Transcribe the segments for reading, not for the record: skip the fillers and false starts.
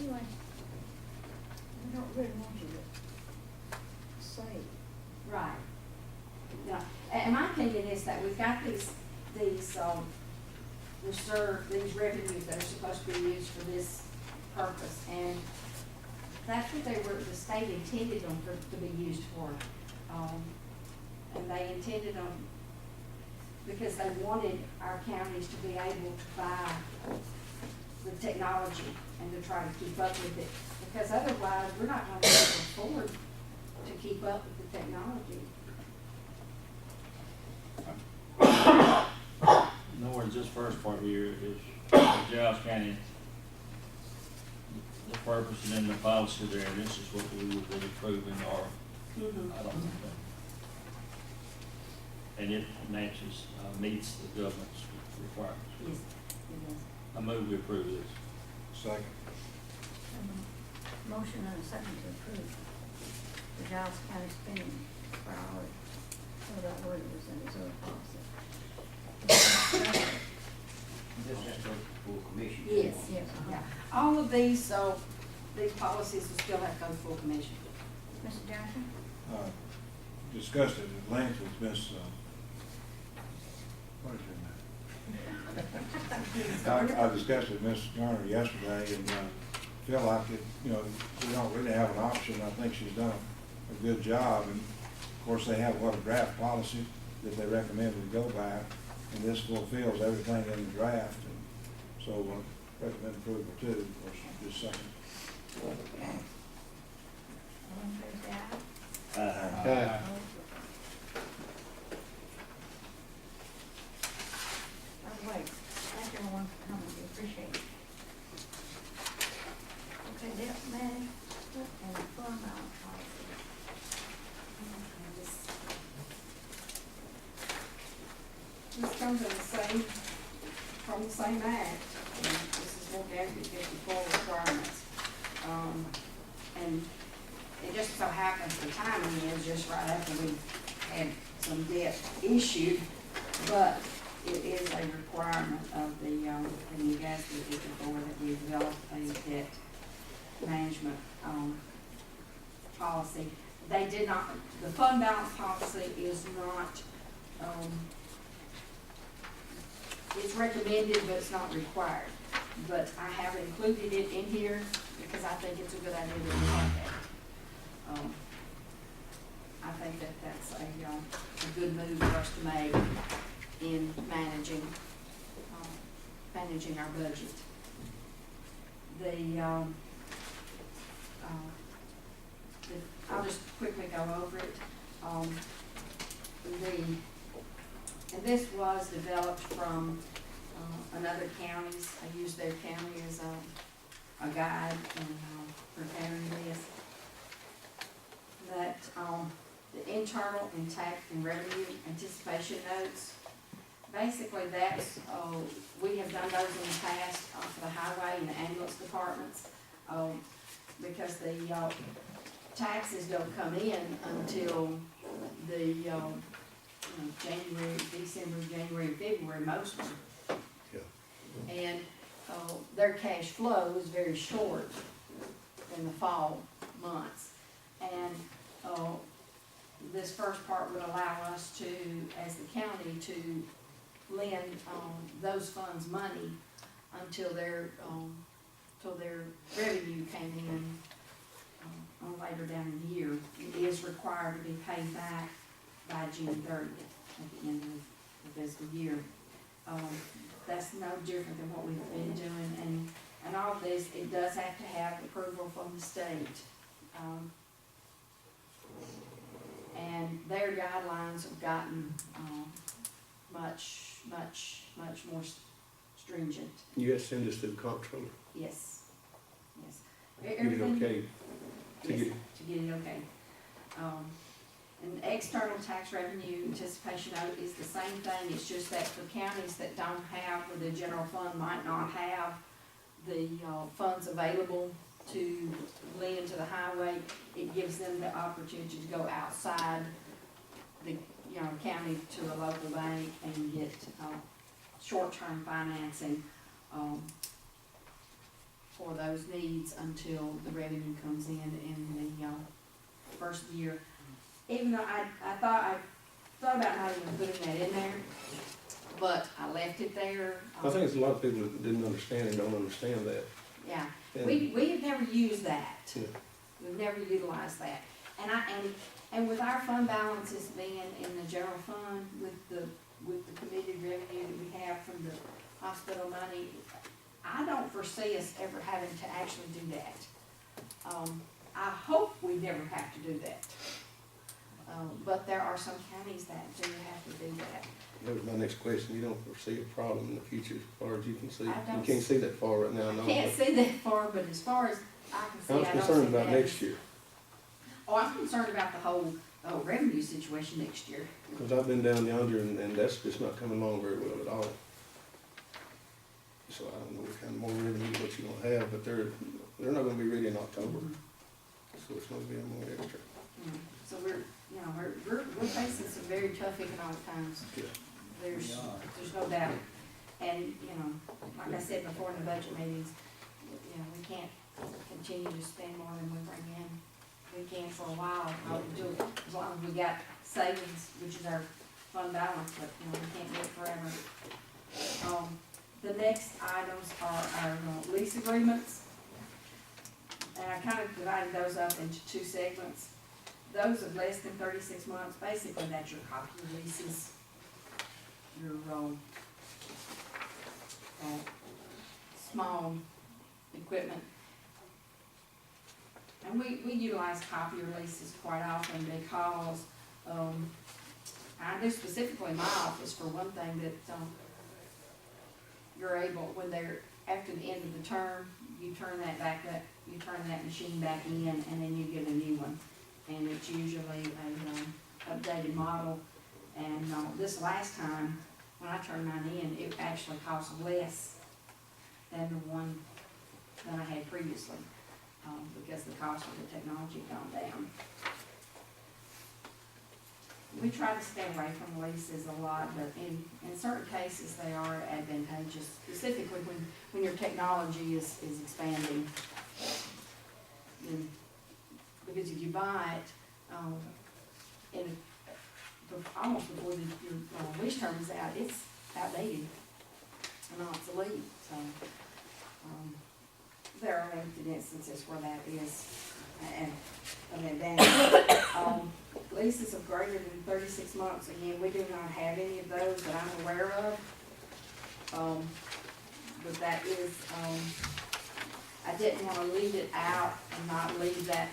anyway, I don't really want you to say. Right. Yeah, and my opinion is that we've got these these revenues that are supposed to be used for this purpose, and that's what the state intended them to be used for. And they intended them because they wanted our counties to be able to buy the technology and to try to keep up with it, because otherwise we're not going to be able to afford to keep up with the technology. In other words, this first part here is Giles County, the purpose and then the policy there, and this is what we would be approving, or I don't know. And it matches, meets the government's requirements. Yes, it is. I move we approve this. Second. Motion and a second to approve the Giles County spending priority, so that word was in his own policy. This has to go to full commission. Yes, Yes, yeah. All of these policies will still have to go to full commission. Mr. Johnson? Discussed it at length with Miss, what is her name? I discussed it with Miss Garner yesterday, and feel like it, we don't really have an option. I think she's done a good job, and of course they have a draft policy that they recommend we go by, and this fulfills everything in the draft, and so recommend approval too, of course, this second. All in favor, say aye. Aye. Oh, wait, thank everyone for coming, we appreciate it. Okay, debt management and fund balance policy. This comes from the same act, and this is what Act 54 requirements. And it just so happens the timing is just right after we had some debt issued, but it is a requirement of the new gas 54 that we develop a debt management policy. They did not, the fund balance policy is not, it's recommended, but it's not required. But I have included it in here because I think it's a good idea to look at. I think that that's a good move for us to make in managing our budget. I'll just quickly go over it. And this was developed from another counties. I used their county as a guide in preparing this. That the internal and tax and revenue anticipation notes, basically that's, we have done those in the past for the highway and the ambulance departments, because the taxes don't come in until the January, December, January, February, most of them. Yeah. And their cash flow is very short in the fall months. And this first part would allow us to, as the county, to lend those funds money until their revenue came in later down in the year. It is required to be paid back by June 30th at the end of the fiscal year. That's no different than what we've been doing, and all of this, it does have to have approval from the state. And their guidelines have gotten much more stringent. You have to send this to the comptroller. Yes, yes. Get it Everything- okay. To Yes, get, to get it okay. And the external tax revenue anticipation note is the same thing, it's just that for counties that don't have, or the general fund might not have the funds available to lend to the highway, it gives them the opportunity to go outside the county to a local bank and get short-term financing for those needs until the revenue comes in the, first year. Even though I thought about not even putting that in there, but I left it there. I think there's a lot of people that didn't understand and don't understand that. Yeah, And- we have never used that. Yeah. We've never utilized that. And with our fund balances being in the general fund, with the committed revenue that we have from the hospital money, I don't foresee us ever having to actually do that. I hope we never have to do that. But there are some counties that do have to do that. That was my next question. You don't foresee a problem in the future as far as you can see? I don't You can't see that far right now, I no. can't see that far, but as far as I can see, I was I don't see concerned about that. next year, Oh, I'm concerned about the whole revenue situation next year. because I've been down yonder and that's just not coming along very well at all. So I don't know what kind of more revenue what you're gonna have, but they're not gonna be ready in October, so it's gonna be more extra. So we're facing some very tough economic times. Yeah. There's no doubt. And, like I said before in the budget meetings, we can't continue to spend more than we bring in. We can for a while, as long as we got savings, which is our fund balance, but, we can't do it forever. The next items are our lease agreements. And I kind of divided those up into two segments. Those of less than 36 months, basically that's your copier leases, your small equipment. And we utilize copier leases quite often because, I do specifically in my office for one thing that, you're able, when they're, after the end of the term, you turn that back up, you turn that machine back in, and then you get a new one. And it's usually a, updated model. And, this last time, when I turned mine in, it actually cost less than the one that I had previously, because the cost of the technology had gone down. We try to stay away from leases a lot, but in certain cases, they are advantageous, specifically when your technology is expanding. Because if you buy it, almost before your lease term is out, it's outdated and obsolete, so, there are limited instances where that is an advantage. Leases of greater than 36 months, again, we do not have any of those that I'm aware of. But that is, I didn't want to leave it out and not leave that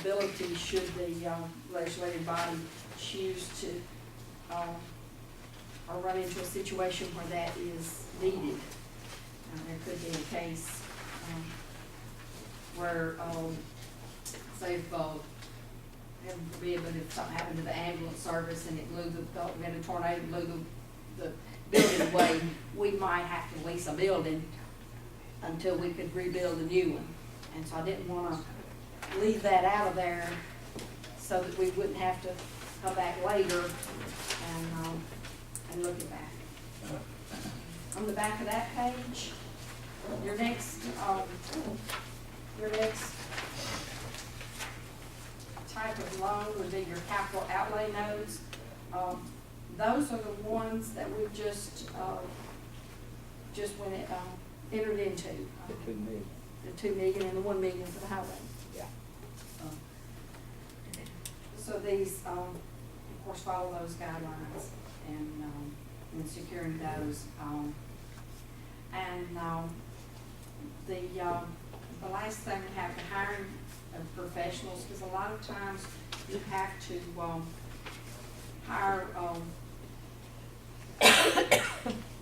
ability should the legislative body choose to, or run into a situation where that is needed. There could be a case where, say if, heaven forbid, but if something happened to the ambulance service and it blew we had a tornado, blew the building away, we might have to lease a building until we could rebuild a new one. And so I didn't wanna leave that out of there so that we wouldn't have to come back later and look at that. On the back of that page, your next type of loan would be your capital outlay notes. Those are the ones that we just went, entered into. The 2 million and the 1 million for the highway. Yeah. So these, of course, follow those guidelines and securing those. The last thing we have to hiring of professionals, because a lot of times you have to hire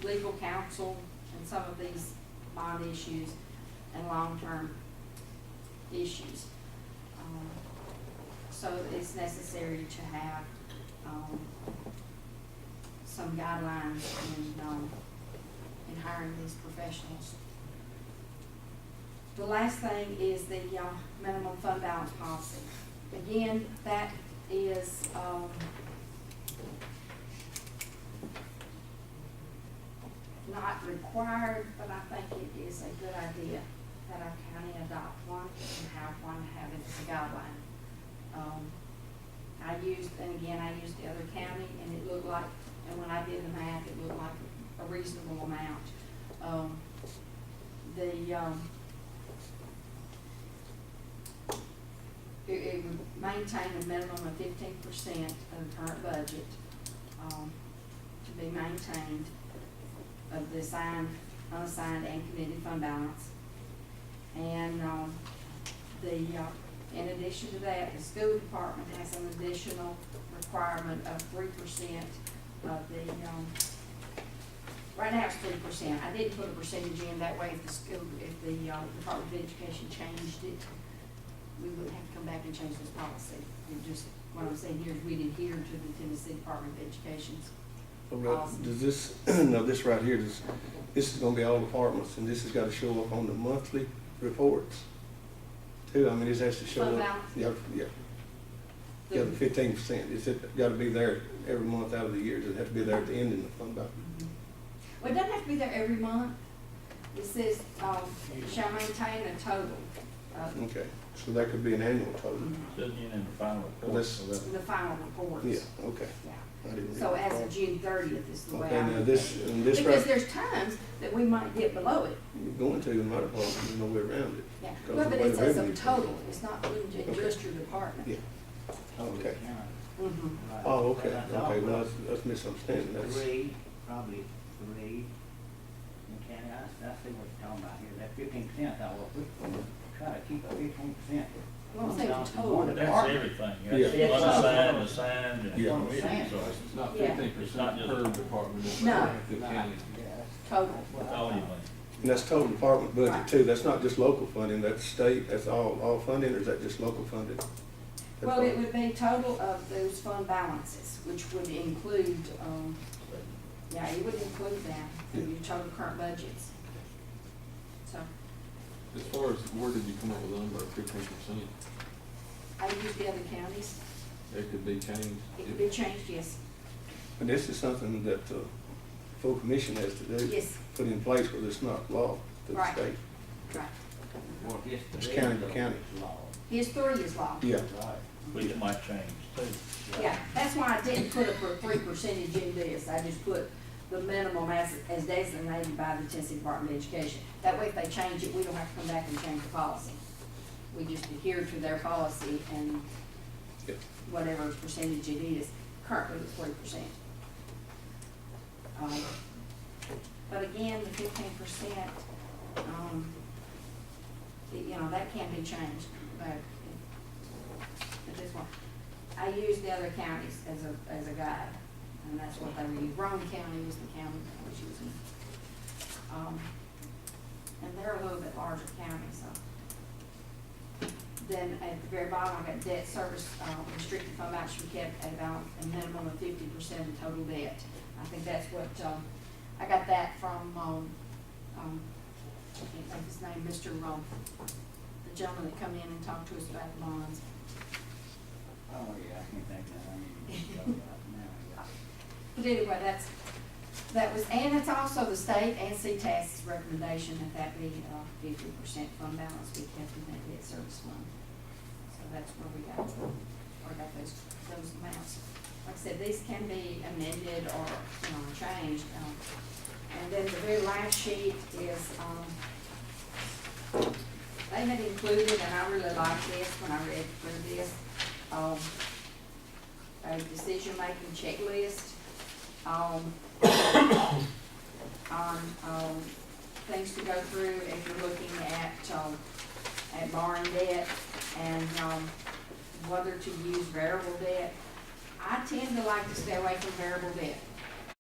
legal counsel and some of these bond issues and long-term issues. So it's necessary to have some guidelines in hiring these professionals. The last thing is the minimum fund balance policy. Again, that is not required, but I think it is a good idea. that our county adopt one and have one, have it as a guideline. I used the other county, and it looked like, and when I did the math, it looked like a reasonable amount. It would maintain a minimum of 15% of the current budget, to be maintained of the assigned, unassigned, and committed fund balance. And, in addition to that, the school department has an additional requirement of 3% of the, right now it's 3%. I didn't put a percentage in, that way if the Department of Education changed it, we wouldn't have to come back and change this policy. It just, what I'm saying here is we'd adhere to the Tennessee Department of Education's policy. Does this, no, this right here, this is gonna be all departments, and this has gotta show up on the monthly reports too. I mean, this has to show Fund up. balance? Yeah. Yeah, the 15%, is it gotta be there every month out of the year? Does it have to be there at the end in the fund balance? Well, it doesn't have to be there every month. It says, shall maintain a total. Okay, so that could be an annual total. Doesn't get in the final Well, report. that's, The final reports. yeah, okay. Yeah. I didn't read So that as far. of June 30th is the way Okay, I. now look this, at it. and this Because right, there's times that we might dip below it. you're going to in my department, there's no way around it. Yeah, Because well, of but the way it the says a revenue- total, it's not just your department. Yeah, okay. Mhm. Oh, okay, okay, well, that's misunderstanding, that's, Probably three. In county, I see what you're talking about here, that 15%, I thought, well, we try to keep a 15%. Well, I'm saying Down to total. one That's department. everything. Yeah. That's unassigned, assigned, and Yeah. committed, so It's not Yeah. 15% per department, it's No. the county. Total. that's all you think. and that's total department budget Right. too, that's not just local funding, that's state, that's all funding, or is that just local funding? Well, it would be total of those fund balances, which would include, yeah, it would include that, in your total current budgets. So, As far as, where did you come up with the number of 15%? I use the other counties, It could be changed. it could be changed, yes, And this is something that the full commission has to do. yes, Put in place where it's not law to the Right. state. right. Well, just the It's rest county of to it county. is law. His 3 is law. Yeah, Right. Which might change too. Yeah, that's why I didn't put a 3% in this, I just put the minimum as designated by the Tennessee Department of Education. That way if they change it, we don't have to come back and change the policy. We just adhere to their policy and yeah. whatever percentage it is, currently it's 3%. But again, the 15%, that can be changed, but this one, I used the other counties as a guide, and that's what they were using. Rome County was the county I was using. And they're a little bit larger county, so. Then at the very bottom, I got debt service, restricted fund balance should be kept at about a minimum of 50% of total debt. I think that's what, I got that from, I can't think of his name, the gentleman that come in and talked to us about the bonds. Oh, yeah, I can't think of that, I mean, go right now, yeah. But anyway, that was, and it's also the state and CTAS's recommendation that be 50% fund balance be kept in that debt service fund. So that's where we got those amounts. Like I said, these can be amended or, changed. And then the very last sheet is, they had included, and I really liked this when I read through this, a decision-making checklist on things to go through if you're looking at borrowing debt and whether to use variable debt. I tend to like to stay away from variable debt.